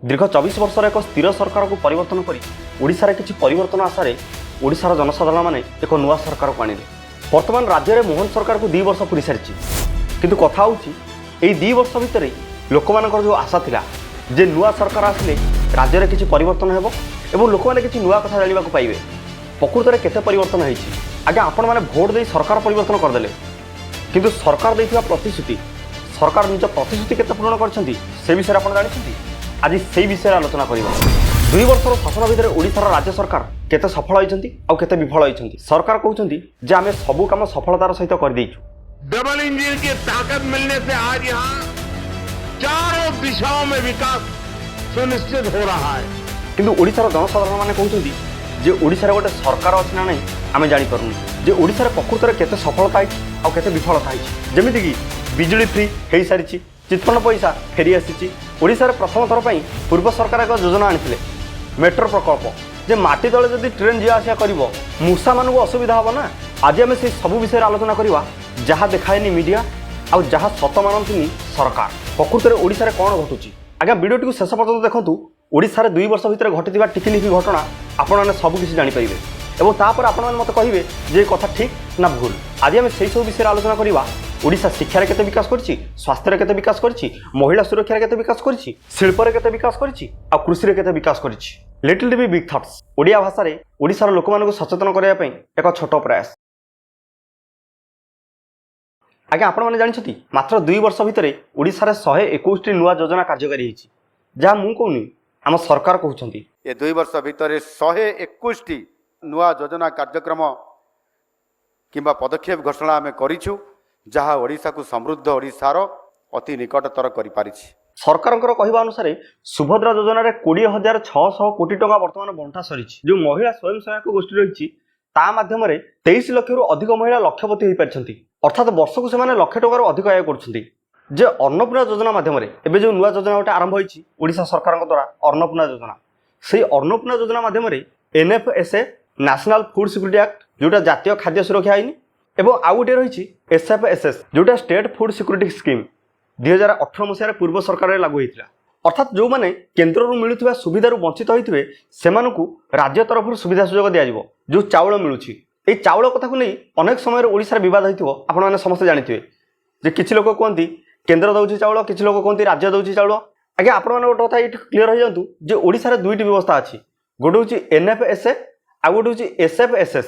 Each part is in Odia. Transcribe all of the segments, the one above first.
दीर्घ 24 वर्षर एक स्थिर सरकार को परिवर्तन कर ओडिशारे किछि परिवर्तन आशारे ओडिशार जनसाधारण माने एक नुआ सरकार को आनिले। वर्तमान राज्य में मोहन सरकार को 2 वर्ष पूरी सारी किंतु कथा होछि एई 2 वर्ष भितर लोक मानकर जो आशा थिला जे नुआ सरकार आसिले राज्य में किछि परिवर्तन हेबो एवं लोक माने किछि नुआ कथा जानिबा को पाइबे। प्रकृत में केते परिवर्तन होइछि आगे आपण माने भोट दे सरकार परिवर्तन करदेले किंतु सरकार देइथिबा प्रतिश्रुति सरकार निज प्रतिश्रुति केते पूर्ण करछंती से विषय आपण जानिछंती। आज से विषय आलोचना करिबा 2 वर्षर शासन भितर ओडिशार राज्य सरकार केते सफल होइछंती आ केते विफल होइछंती। सरकार कहउछंती जे आमे सबु काम सफलतार सहित कर देइछु। डबल इंजन की ताकत मिलने से आज यहाँ चारों दिशाओं में विकास सुनिश्चित हो रहा है। किंतु ओडिशार जनसाधारण माने कहउछंती जे ओडिशार गोटे सरकार अछि ना नहीं आमे जानि परनु जे ओडिशार प्रकृत में केते सफलता अछि आ केते विफलता अछि। जेमिति कि बिजुली फ्री हेई सारिछि, चितपन पैसा फेरी आसी। ओडिशार प्रथम थर पर पूर्व सरकार एक योजना आनी मेट्रो प्रकल्प जे माटी तले जदि ट्रेन जा आसा कर मूषा मानक असुविधा हम ना। आज आम से सब विषय आलोचना करवा जहाँ देखाएनि मीडिया आ जहाँ सत मानती सरकार। प्रकृत में ओडिशार कौन घटुची आज्ञा वीडियो टी शेष पर्यटन देखूँ। ओडिशार 2 वर्ष भितर घटी टिकिनिकी घटना आपने सबकि जानीपारे और तापर आपण मत कहे जे कथा ठीक ना भूल। आज आम से सब विषय आलोचना करवा। ओडिशा शिक्षार केते विकास करछि, स्वास्थ्य केते विकास करछि, महिला सुरक्षा केते विकास करछि, शिल्प केते विकास करछि आ कृषि केते विकास करछि। Little TV big thoughts Odia भाषा रे ओडिशार लोक मानक सचेतन करबा पई एक छोट प्रयास। आगे आपण माने जानिछथि मात्र 2 वर्ष भितर ओडिशार 121 टी नुवा योजना कार्यकारी हिछि जहा मु कहूनी आम सरकार कहउछंती। ये 2 वर्ष भितर 121 टी नुआ योजना कार्यक्रम किंबा पदक्षेप घोषणा आम करिछु जहाँ ओडिशा को समृद्ध ओडिशार अति निकटतर करि पारिछि। सरकारଙ୍କର କହିବା ଅନୁସାରେ ସୁଭଦ୍ରା ଯୋଜନାରେ 20,600 କୋଟି ଟଙ୍କା ବର୍ତ୍ତମାନ ବଣ୍ଟା ସରିଛି। जो महिला स्वयं सहायक गोष्ठी रही ता माध्यमରେ 23 ଲକ୍ଷରୁ ଅଧିକ ମହିଳା ଲକ୍ଷପତି ହୋଇପାରିଛନ୍ତି। ଅର୍ଥାତ୍ ବର୍ଷକୁ ସେମାନେ ଲକ୍ଷ ଟଙ୍କାରୁ ଅଧିକ ଆୟ କରୁଛନ୍ତି। ଯେ ଅନ୍ନପୂର୍ଣ୍ଣା ଯୋଜନା ମାଧ୍ୟମରେ ଏବେ ଯେଉଁ ନୂଆ ଯୋଜନା ଗୋଟେ ଆରମ୍ଭ ହୋଇଛି ଓଡ଼ିଶା ସରକାରଙ୍କ ଦ୍ୱାରା ଅନ୍ନପୂର୍ଣ୍ଣା ଯୋଜନା, ସେହି ଅନ୍ନପୂର୍ଣ୍ଣା ଯୋଜନା ମାଧ୍ୟମରେ NFSA national food security act ଯେଉଁଟା ଜାତୀୟ ଖାଦ୍ୟ ସୁରକ୍ଷା ଆଇନ এবং ଆଉ ଗୋଟିଏ ରହିଛି SFSS ଯେଉଁଟା ଷ୍ଟେଟ୍ ଫୁଡ୍ ସିକ୍ୟୁରିଟି ସ୍କିମ୍ 2018 ମସିହାରେ ପୂର୍ବ ସରକାରରେ ଲାଗୁ ହୋଇଥିଲା। ଅର୍ଥାତ୍ ଯେଉଁମାନେ କେନ୍ଦ୍ରରୁ ମିଳୁଥିବା ସୁବିଧାରୁ ବଞ୍ଚିତ ହୋଇଥିବେ ସେମାନଙ୍କୁ ରାଜ୍ୟ ତରଫରୁ ସୁବିଧା ସୁଯୋଗ ଦିଆଯିବ। ଯେଉଁ ଚାଉଳ ମିଳୁଛି ଏହି ଚାଉଳ କଥାକୁ ନେଇ ଅନେକ ସମୟରେ ଓଡ଼ିଶାରେ ବିବାଦ ହୋଇଥିବ। ଆପଣମାନେ ସମସ୍ତେ ଜାଣିଥିବେ ଯେ କିଛି ଲୋକ କୁହନ୍ତି କେନ୍ଦ୍ର ଦେଉଛି ଚାଉଳ, କିଛି ଲୋକ କୁହନ୍ତି ରାଜ୍ୟ ଦେଉଛି ଚାଉଳ। ଆଜ୍ଞା ଆପଣମାନେ ଗୋଟେ କଥା ଏଇଠି କ୍ଲିୟର ହୋଇଯାଆନ୍ତୁ ଯେ ଓଡ଼ିଶାରେ 2ଟି ବ୍ୟବସ୍ଥା ଅଛି। ଗୋଟେ ହେଉଛି NFSA ଆଉ ଗୋଟେ ହେଉଛି SFSS।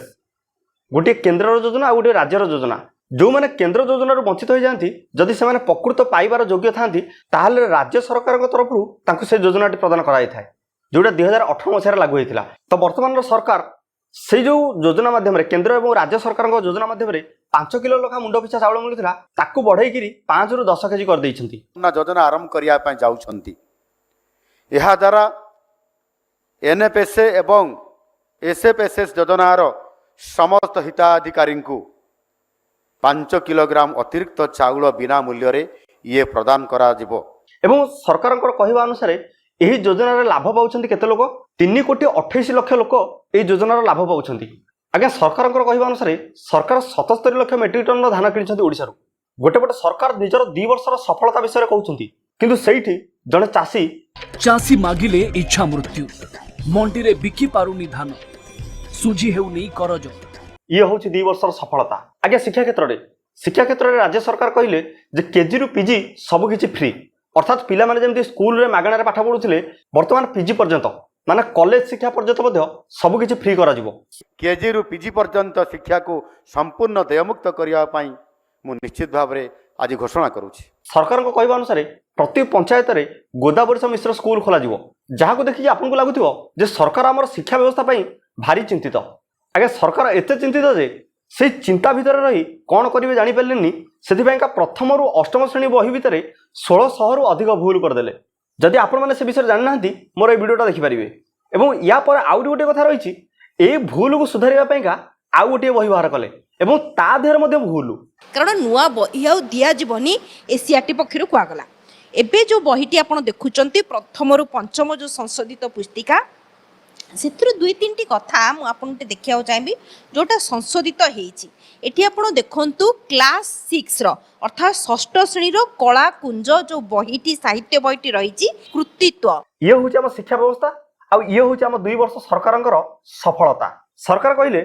गोटे केन्द्र योजना आ गोटे राज्यर योजना। जो मैंने केन्द्र योजन वंचित हो जाती जदि से प्रकृत पाइबार योग्य था ताहले राज्य सरकार तरफ से योजना प्रदान कराई था जोटा 2018 मसीह लागू होता। तो वर्तमान सरकार से जो योजना माध्यम केन्द्र और राज्य सरकार योजना माध्यम 5 किलो लखा मुंड पिछा चाउल मिलूला ताकू बढ़ई 5 ରୁ 10 केजी कर देइछंती। योजना आरंभ करिया पय जाउछंती। एहा द्वारा NFSA एवं SFSS योजनार समस्त हिताधिकारी को 5 किलोग्राम अतिरिक्त चाउल बिना मूल्य रे ये प्रदान करा जिवो। एवं सरकार कहवा अनुसार यही योजनार लाभ पाउछंती केते लोक 3,28 लक्ष लोक यही योजनार लाभ पाउछंती। आगे सरकार कहवा अनुसार सरकार 77 लक्ष मेट्रिक टन धान किनिछंती ओडिशारू। गोटे पटे सरकार निजर 2 वर्षर सफलता विषय कहउछंती किंतु सेठी जने चासी मागिले इच्छा मृत्यु मंडी रे बिकी पारुनी धान सुझी हेउनी करज। ये हूँ 2 वर्षर सफलता। आगे शिक्षा क्षेत्र में राज्य सरकार कहले जे केजी रु पीजी सबकि फ्री। अर्थात पिला माने जेमती स्कूल रे मागणार पाठ पढुथिले वर्तमान पीजी पर्यंत माने कॉलेज शिक्षा पर्यंत मध्य सबकि फ्री करा जिवो। केजी रु पीजी पर्यंत शिक्षा को संपूर्ण देयमुक्त करिया पई मु निश्चित भाव रे आज घोषणा करूछि। सरकार को कहवा अनुसार प्रति पंचायत रे गोदावरी मिश्र स्कूल खोला जिवो जहाँ को देखिए आपको लगुथिबो जे सरकार हमर शिक्षा व्यवस्था पई भारी चिंतित। आगे सरकार एते चिंतित जे से चिंता भितर रही कौन करेंगे जानीपारे से प्रथम रु अष्टम श्रेणी बही भितर 1600 रु अधिक भूल करदे। जदि आपण मैंने से विषय जानी ना मोर भिडियोटा देखिपारे। और या पर आउ गोटे कथा रही ए भूल को सुधार आउ गोटे बही बाहर कले और ता देहर भूल कारण नुआ बही आ दिज्वनी एसीआरटी पक्षर कहगला। एबे जो बहीटी आप देखुं प्रथम रु पंचम जो संशोधित पुस्तिका ସେଥିରୁ ଦୁଇ ତିନିଟି କଥା ମୁଁ ଆପଣଙ୍କୁ ଦେଖିବାକୁ ଚାହିଁବି ଯେଉଁଟା ସଂଶୋଧିତ ହେଇଛି। ଏଠି ଆପଣ ଦେଖନ୍ତୁ କ୍ଲାସ୍ 6ର ଅର୍ଥାତ୍ ଷଷ୍ଠ ଶ୍ରେଣୀର କଳା କୁଞ୍ଜ ଯେଉଁ ବହିଟି ସାହିତ୍ୟ ବହିଟି ରହିଛି କୃତିତ୍ୱ। ଇଏ ହେଉଛି ଆମ ଶିକ୍ଷା ବ୍ୟବସ୍ଥା ଆଉ ଇଏ ହେଉଛି ଆମ 2 ବର୍ଷ ସରକାରଙ୍କର ସଫଳତା। ସରକାର କହିଲେ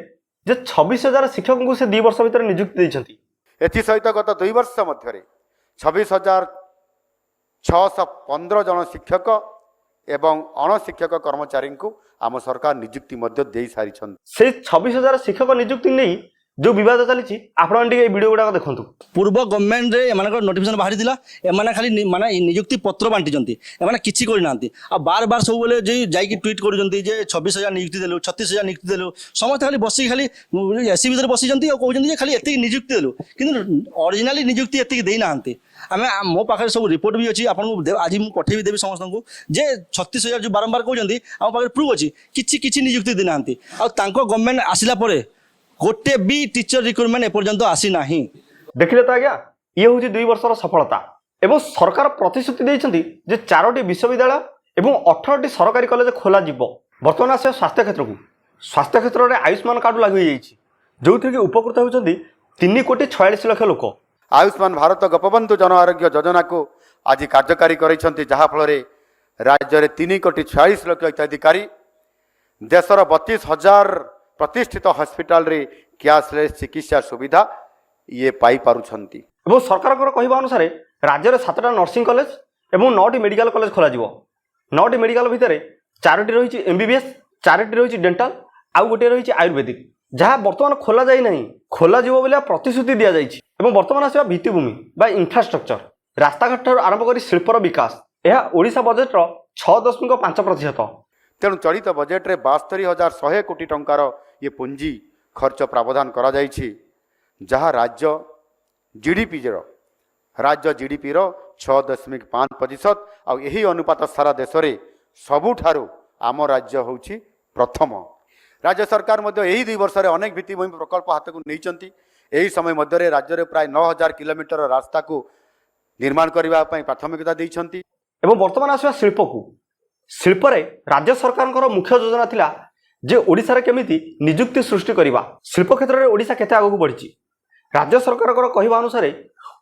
ଯେ 26,000 ଶିକ୍ଷକଙ୍କୁ ସେ 2 ବର୍ଷ ଭିତରେ ନିଯୁକ୍ତି ଦେଇଛନ୍ତି। ଏଥିସହିତ ଗତ 2 ବର୍ଷ ମଧ୍ୟରେ 26,615 ଜଣ ଶିକ୍ଷକ ଏବଂ ଅଣଶିକ୍ଷକ କର୍ମଚାରୀଙ୍କୁ ଆମ ସରକାର ନିଯୁକ୍ତି ମଧ୍ୟ ଦେଇସାରିଛନ୍ତି। ସେଇ 26,000 ଶିକ୍ଷକ ନିଯୁକ୍ତି ନେଇ ଯେଉଁ ବିବାଦ ଚାଲିଛି ଆପଣ ଟିକେ এই ଭିଡ଼ିଓ ଗୁଡ଼ାକ ଦେଖନ୍ତୁ। ପୂର୍ବ ଗଭର୍ଣ୍ଣମେଣ୍ଟରେ ଏମାନଙ୍କର ନୋଟିଫିକେସନ୍ ବାହାରିଥିଲା, ଏମାନେ ଖାଲି ମାନେ ନିଯୁକ୍ତି ପତ୍ର ବାଣ୍ଟିଛନ୍ତି, ଏମାନେ କିଛି କରିନାହାନ୍ତି। ଆଉ ବାର ସବୁବେଳେ ଯେ ଯାଇକି ଟ୍ୱିଟ୍ କରୁଛନ୍ତି ଯେ 26,000 ନିଯୁକ୍ତି ଦେଲୁ, 36,000 ନିଯୁକ୍ତି ଦେଲୁ। ସମସ୍ତେ ଖାଲି ବସିକି ଖାଲି ଏସି ଭିତରେ ବସିଛନ୍ତି ଆଉ କହୁଛନ୍ତି ଯେ ଖାଲି ଏତିକି ନିଯୁକ୍ତି ଦେଲୁ, କିନ୍ତୁ ଅରିଜିନାଲି ନିଯୁକ୍ତି ଏତିକି ଦେଇନାହାନ୍ତି। ଆମେ ମୋ ପାଖରେ ସବୁ ରିପୋର୍ଟ ବି ଅଛି, ଆପଣଙ୍କୁ ଆଜି ମୁଁ ପଠେଇବି ଦେବି ସମସ୍ତଙ୍କୁ ଯେ 36,000 ଯେଉଁ ବାରମ୍ବାର କହୁଛନ୍ତି ଆମ ପାଖରେ ପ୍ରୁଫ୍ ଅଛି, କିଛି ନିଯୁକ୍ତି ଦେଇନାହାନ୍ତି। ଆଉ ତାଙ୍କ ଗଭର୍ଣ୍ଣମେଣ୍ଟ ଆସିଲା ପରେ ଗୋଟେ ବି ଟିଚର ରିକ୍ରୁଟମେଣ୍ଟ ଏପର୍ଯ୍ୟନ୍ତ ଆସିନାହିଁ। ଦେଖିଲେ ତ ଆଜ୍ଞା, ଇଏ ହେଉଛି 2 ବର୍ଷର ସଫଳତା। ଏବଂ ସରକାର ପ୍ରତିଶ୍ରୁତି ଦେଇଛନ୍ତି ଯେ 4ଟି ବିଶ୍ୱବିଦ୍ୟାଳୟ ଏବଂ 18ଟି ସରକାରୀ କଲେଜ ଖୋଲାଯିବ। ବର୍ତ୍ତମାନ ଆସିବ ସ୍ୱାସ୍ଥ୍ୟ କ୍ଷେତ୍ରକୁ। ସ୍ୱାସ୍ଥ୍ୟ କ୍ଷେତ୍ରରେ ଆୟୁଷ୍ମାନ କାର୍ଡ଼ ଲାଗୁ ହୋଇଯାଇଛି, ଯେଉଁଥିରେ କି ଉପକୃତ ହେଉଛନ୍ତି 3,46,00,000 ଲୋକ। ଆୟୁଷ୍ମାନ ଭାରତ ଗୋପବନ୍ଧୁ ଜନ ଆରୋଗ୍ୟ ଯୋଜନାକୁ ଆଜି କାର୍ଯ୍ୟକାରୀ କରିଛନ୍ତି, ଯାହାଫଳରେ ରାଜ୍ୟରେ 3,46,00,000 ହିତାଧିକାରୀ ଦେଶର 32,000 ପ୍ରତିଷ୍ଠିତ ହସ୍ପିଟାଲରେ କ୍ୟାସଲେସ୍ ଚିକିତ୍ସା ସୁବିଧା ଇଏ ପାଇପାରୁଛନ୍ତି। ଏବଂ ସରକାରଙ୍କର କହିବା ଅନୁସାରେ ରାଜ୍ୟରେ 7ଟା ନର୍ସିଂ କଲେଜ ଏବଂ 9ଟି ମେଡ଼ିକାଲ କଲେଜ ଖୋଲାଯିବ। 9ଟି ମେଡ଼ିକାଲ ଭିତରେ 4ଟି ରହିଛି MBBS, 4ଟି ରହିଛି ଡେଣ୍ଟାଲ ଆଉ ଗୋଟିଏ ରହିଛି ଆୟୁର୍ବେଦିକ, ଯାହା ବର୍ତ୍ତମାନ ଖୋଲାଯାଇ ନାହିଁ, ଖୋଲାଯିବ ବୋଲି ପ୍ରତିଶ୍ରୁତି ଦିଆଯାଇଛି। ଏବଂ ବର୍ତ୍ତମାନ ଆସିବା ଭିତ୍ତିଭୂମି ବା ଇନଫ୍ରାଷ୍ଟ୍ରକ୍ଚର, ରାସ୍ତାଘାଟ ଠାରୁ ଆରମ୍ଭ କରି ଶିଳ୍ପର ବିକାଶ, ଏହା ଓଡ଼ିଶା ବଜେଟର 6.5%। ତେଣୁ ଚଳିତ ବଜେଟ୍ରେ 72,100 କୋଟି ଟଙ୍କାର ଇଏ ପୁଞ୍ଜି ଖର୍ଚ୍ଚ ପ୍ରାବଧାନ କରାଯାଇଛି, ଯାହା ରାଜ୍ୟ ଜିଡିପିର 6.5%। ଆଉ ଏହି ଅନୁପାତ ସାରା ଦେଶରେ ସବୁଠାରୁ ଆମ ରାଜ୍ୟ ହେଉଛି ପ୍ରଥମ। ରାଜ୍ୟ ସରକାର ମଧ୍ୟ ଏହି 2 ବର୍ଷରେ ଅନେକ ଭିତ୍ତିଭୂମି ପ୍ରକଳ୍ପ ହାତକୁ ନେଇଛନ୍ତି। ଏହି ସମୟ ମଧ୍ୟରେ ରାଜ୍ୟରେ ପ୍ରାୟ 9,000 କିଲୋମିଟର ରାସ୍ତାକୁ ନିର୍ମାଣ କରିବା ପାଇଁ ପ୍ରାଥମିକତା ଦେଇଛନ୍ତି। ଏବଂ ବର୍ତ୍ତମାନ ଆସିବା ଶିଳ୍ପକୁ। ଶିଳ୍ପରେ ରାଜ୍ୟ ସରକାରଙ୍କର ମୁଖ୍ୟ ଯୋଜନା ଥିଲା ଯେ ଓଡ଼ିଶାରେ କେମିତି ନିଯୁକ୍ତି ସୃଷ୍ଟି କରିବା। ଶିଳ୍ପ କ୍ଷେତ୍ରରେ ଓଡ଼ିଶା କେତେ ଆଗକୁ ବଢ଼ିଛି। ରାଜ୍ୟ ସରକାରଙ୍କର କହିବା ଅନୁସାରେ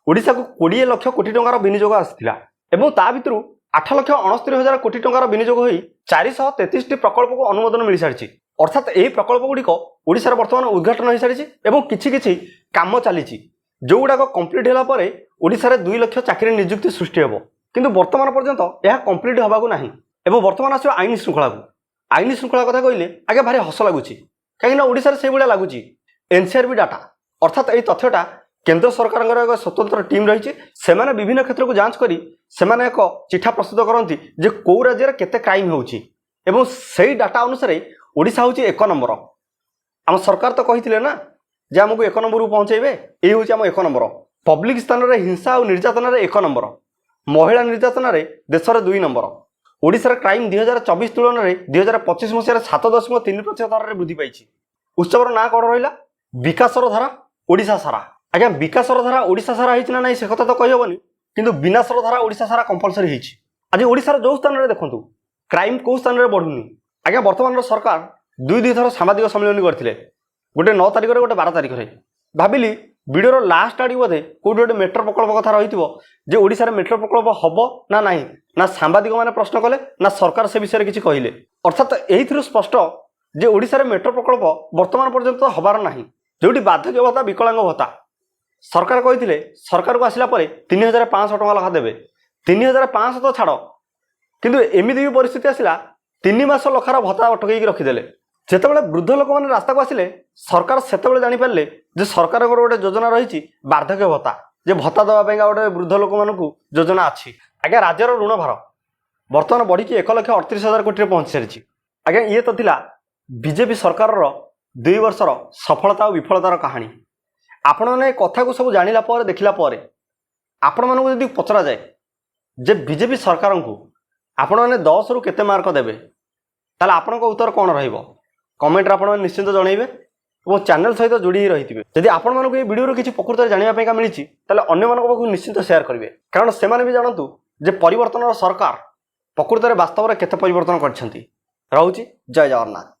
ଓଡ଼ିଶାକୁ 20 ଲକ୍ଷ କୋଟି ଟଙ୍କାର ବିନିଯୋଗ ଆସିଥିଲା ଏବଂ ତା ଭିତରୁ 8,69,000 କୋଟି ଟଙ୍କାର ବିନିଯୋଗ ହୋଇ 433ଟି ପ୍ରକଳ୍ପକୁ ଅନୁମୋଦନ ମିଳିସାରିଛି। ଅର୍ଥାତ୍ ଏହି ପ୍ରକଳ୍ପଗୁଡ଼ିକ ଓଡ଼ିଶାରେ ବର୍ତ୍ତମାନ ଉଦ୍ଘାଟନ ହୋଇସାରିଛି ଏବଂ କିଛି କିଛି କାମ ଚାଲିଛି, ଯେଉଁଗୁଡ଼ାକ କମ୍ପ୍ଲିଟ୍ ହେଲା ପରେ ଓଡ଼ିଶାରେ 2 ଲକ୍ଷ ଚାକିରି ନିଯୁକ୍ତି ସୃଷ୍ଟି ହେବ। କିନ୍ତୁ ବର୍ତ୍ତମାନ ପର୍ଯ୍ୟନ୍ତ ଏହା କମ୍ପ୍ଲିଟ୍ ହେବାକୁ ନାହିଁ। ଏବଂ ବର୍ତ୍ତମାନ ଆସିବ ଆଇନ ଶୃଙ୍ଖଳାକୁ। ଆଇନ ଶୃଙ୍ଖଳା କଥା କହିଲେ ଆଜ୍ଞା ଭାରି ହସ ଲାଗୁଛି, କାହିଁକିନା ଓଡ଼ିଶାରେ ସେଇଭଳିଆ ଲାଗୁଛି। NCRB ଡାଟା ଅର୍ଥାତ୍ ଏହି ତଥ୍ୟଟା କେନ୍ଦ୍ର ସରକାରଙ୍କର ଏକ ସ୍ୱତନ୍ତ୍ର ଟିମ୍ ରହିଛି, ସେମାନେ ବିଭିନ୍ନ କ୍ଷେତ୍ରକୁ ଯାଞ୍ଚ କରି ସେମାନେ ଏକ ଚିଠା ପ୍ରସ୍ତୁତ କରନ୍ତି ଯେ କେଉଁ ରାଜ୍ୟରେ କେତେ କ୍ରାଇମ୍ ହେଉଛି ଏବଂ ସେଇ ଡାଟା ଅନୁସାରେ ଓଡ଼ିଶା ହେଉଛି 1 ନମ୍ବର। ଆମ ସରକାର ତ କହିଥିଲେ ନା ଯେ ଆମକୁ 1 ନମ୍ବରକୁ ପହଞ୍ଚାଇବେ, ଏଇ ହେଉଛି ଆମ 1 ନମ୍ବର। ପବ୍ଲିକ ସ୍ଥାନରେ ହିଂସା ଆଉ ନିର୍ଯାତନାରେ 1 ନମ୍ବର, ମହିଳା ନିର୍ଯାତନାରେ ଦେଶରେ 2 ନମ୍ବର। ଓଡ଼ିଶାର କ୍ରାଇମ୍ 2024 ତୁଳନାରେ 2025 ମସିହାରେ 7.3% ହାରରେ ବୃଦ୍ଧି ପାଇଛି। ଉତ୍ସବର ନାଁ କ'ଣ ରହିଲା? ବିକାଶର ଧାରା ଓଡ଼ିଶା ସାରା। ଆଜ୍ଞା ବିକାଶର ଧାରା ଓଡ଼ିଶା ସାରା ହେଇଛି ନା ନାହିଁ ସେ କଥା ତ କହିହେବନି, କିନ୍ତୁ ବିନାଶର ଧାରା ଓଡ଼ିଶା ସାରା କମ୍ପଲସରି ହେଇଛି। ଆଜି ଓଡ଼ିଶାର ଯେଉଁ ସ୍ଥାନରେ ଦେଖନ୍ତୁ କ୍ରାଇମ୍ କେଉଁ ସ୍ଥାନରେ ବଢ଼ୁନି। ଆଜ୍ଞା ବର୍ତ୍ତମାନର ସରକାର 2 ଥର ସାମ୍ବାଦିକ ସମ୍ମିଳନୀ କରିଥିଲେ, ଗୋଟେ 9 ତାରିଖରେ ଗୋଟେ 12 ତାରିଖରେ। ଭାବିଲି ଭିଡ଼ିଓର ଲାଷ୍ଟ ଆଡ଼ିକି ବୋଧେ କେଉଁଠି ଗୋଟେ ମେଟ୍ରୋ ପ୍ରକଳ୍ପ କଥା ରହିଥିବ ଯେ ଓଡ଼ିଶାରେ ମେଟ୍ରୋ ପ୍ରକଳ୍ପ ହେବ ନା ନାହିଁ, ନା ସାମ୍ବାଦିକମାନେ ପ୍ରଶ୍ନ କଲେ ନା ସରକାର ସେ ବିଷୟରେ କିଛି କହିଲେ। ଅର୍ଥାତ୍ ଏଇଥିରୁ ସ୍ପଷ୍ଟ ଯେ ଓଡ଼ିଶାରେ ମେଟ୍ରୋ ପ୍ରକଳ୍ପ ବର୍ତ୍ତମାନ ପର୍ଯ୍ୟନ୍ତ ହେବାର ନାହିଁ। ଯେଉଁଠି ବାର୍ଦ୍ଧକ୍ୟ ଭତ୍ତା, ବିକଳାଙ୍ଗ ଭତ୍ତା ସରକାର କହିଥିଲେ ସରକାରକୁ ଆସିଲା ପରେ 3,500 ଟଙ୍କା ଲେଖା ଦେବେ। 3,500 ତ ଛାଡ଼, କିନ୍ତୁ ଏମିତି ବି ପରିସ୍ଥିତି ଆସିଲା 3 ମାସ ଲେଖାର ଭତ୍ତା ଅଟକେଇକି ରଖିଦେଲେ। ଯେତେବେଳେ ବୃଦ୍ଧ ଲୋକମାନେ ରାସ୍ତାକୁ ଆସିଲେ ସରକାର ସେତେବେଳେ ଜାଣିପାରିଲେ ଯେ ସରକାରଙ୍କର ଗୋଟେ ଯୋଜନା ରହିଛି ବାର୍ଦ୍ଧକ୍ୟ ଭତ୍ତା, ଯେ ଭତ୍ତା ଦେବା ପାଇଁକା ଗୋଟେ ବୃଦ୍ଧ ଲୋକମାନଙ୍କୁ ଯୋଜନା ଅଛି। ଆଜ୍ଞା ରାଜ୍ୟର ଋଣ ଭାର ବର୍ତ୍ତମାନ ବଢ଼ିକି 1,38,000 କୋଟିରେ ପହଞ୍ଚି ସାରିଛି। ଆଜ୍ଞା ଇଏ ତ ଥିଲା ବିଜେପି ସରକାରର 2 ବର୍ଷର ସଫଳତା ଆଉ ବିଫଳତାର କାହାଣୀ। ଆପଣମାନେ ଏ କଥାକୁ ସବୁ ଜାଣିଲା ପରେ ଦେଖିଲା ପରେ ଆପଣମାନଙ୍କୁ ଯଦି ପଚରାଯାଏ ଯେ ବିଜେପି ସରକାରଙ୍କୁ ଆପଣମାନେ 10ରୁ କେତେ ମାର୍କ ଦେବେ, ତାହେଲେ ଆପଣଙ୍କ ଉତ୍ତର କ'ଣ ରହିବ? କମେଣ୍ଟରେ ଆପଣମାନେ ନିଶ୍ଚିନ୍ତ ଜଣାଇବେ ଏବଂ ଚ୍ୟାନେଲ ସହିତ ଯୋଡ଼ି ହୋଇ ରହିଥିବେ। ଯଦି ଆପଣମାନଙ୍କୁ এই ଭିଡ଼ିଓରୁ କିଛି ପ୍ରକୃତରେ ଜାଣିବା ପାଇଁକା ମିଳିଛି ତାହେଲେ ଅନ୍ୟମାନଙ୍କ ପାଖକୁ ନିଶ୍ଚିନ୍ତ ସେୟାର କରିବେ, କାରଣ ସେମାନେ ବି ଜାଣନ୍ତୁ ଯେ ପରିବର୍ତ୍ତନର ସରକାର ପ୍ରକୃତରେ ବାସ୍ତବରେ କେତେ ପରିବର୍ତ୍ତନ କରିଛନ୍ତି। ରହୁଛି। ଜୟ ଜଗନ୍ନାଥ।